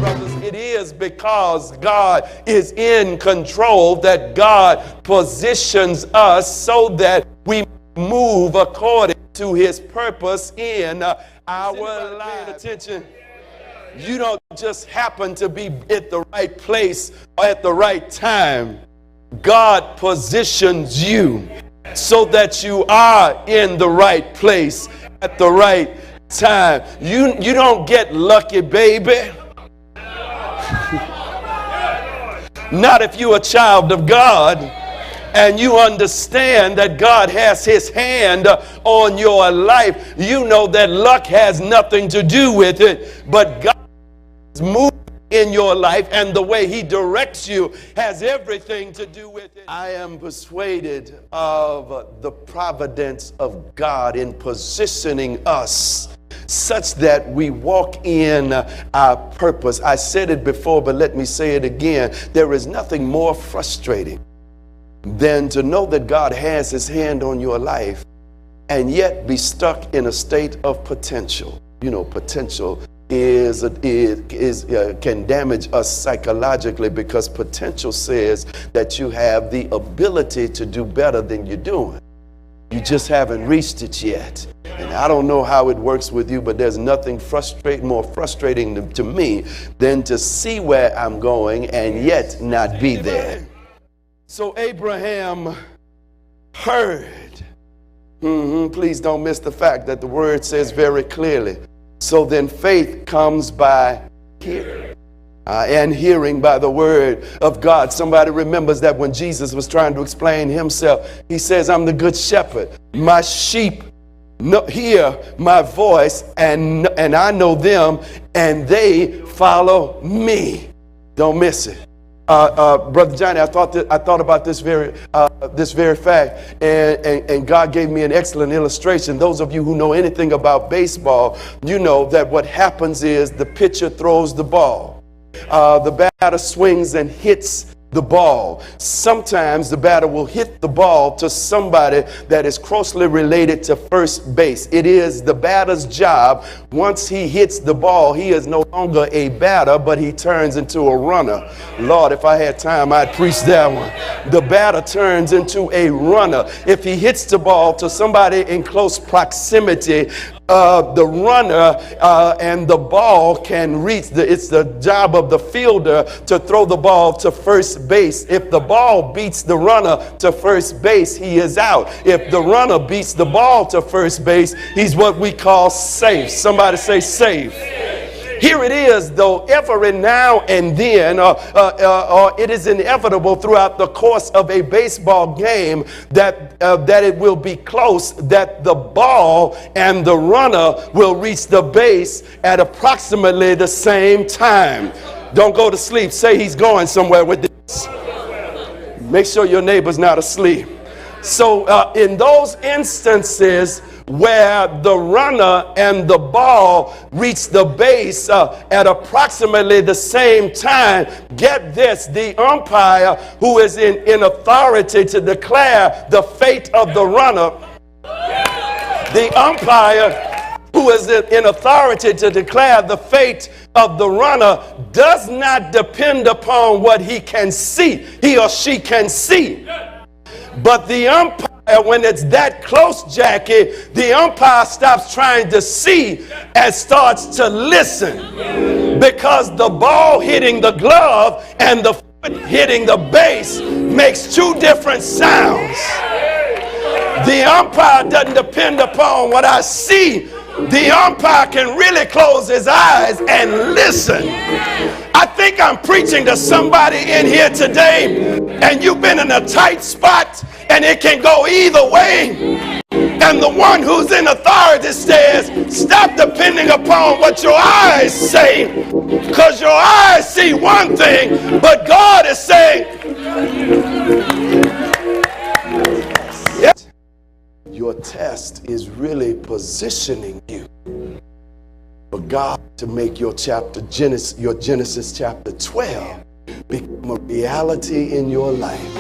Brothers, it is because God is in control that God positions us so that we move according to his purpose in our lives. Attention. You don't just happen to be at the right place or at the right time. God positions you so that you are in the right place at the right time. You don't get lucky, baby. Not if you're a child of God and you understand that God has his hand on your life. You know that luck has nothing to do with it, but God is moving in your life, and the way he directs you has everything to do with it. I am persuaded of the providence of God in positioning us such that we walk in our purpose. I said it before, but let me say it again. There is nothing more frustrating than to know that God has his hand on your life and yet be stuck in a state of potential. You know, potential can damage us psychologically, because potential says that you have the ability to do better than you're doing. You just haven't reached it yet. And I don't know how it works with you, but there's nothing more frustrating to me than to see where I'm going and yet not be there. So Abraham heard. Please don't miss the fact that the word says very clearly. So then faith comes by hearing, and hearing by the word of God. Somebody remembers that when Jesus was trying to explain himself, he says, I'm the good shepherd. My sheep hear my voice, and I know them, and they follow me. Don't miss it. Brother Johnny, I thought about this very fact, and God gave me an excellent illustration. Those of you who know anything about baseball, you know that what happens is the pitcher throws the ball. The batter swings and hits the ball. Sometimes the batter will hit the ball to somebody that is closely related to first base. It is the batter's job. Once he hits the ball, he is no longer a batter, but he turns into a runner. Lord, if I had time, I'd preach that one. The batter turns into a runner. If he hits the ball to somebody in close proximity, the runner and the ball can reach. It's the job of the fielder to throw the ball to first base. If the ball beats the runner to first base, he is out. If the runner beats the ball to first base, he's what we call safe. Somebody say safe. Here it is, though, every now and then, it is inevitable throughout the course of a baseball game that it will be close, that the ball and the runner will reach the base at approximately the same time. Don't go to sleep. Say he's going somewhere with this. Make sure your neighbor's not asleep. So in those instances where the runner and the ball reach the base at approximately the same time, get this, the umpire who is in authority to declare the fate of the runner, the umpire who is in authority to declare the fate of the runner does not depend upon what he can see, he or she can see. But the umpire, when it's that close, Jackie, the umpire stops trying to see and starts to listen, because the ball hitting the glove and the foot hitting the base makes two different sounds. The umpire doesn't depend upon what I see. The umpire can really close his eyes and listen. I think I'm preaching to somebody in here today, and you've been in a tight spot, and it can go either way. And the one who's in authority says, stop depending upon what your eyes say, because your eyes see one thing, but God is saying, yes. Your test is really positioning you for God to make your Genesis chapter 12 become a reality in your life.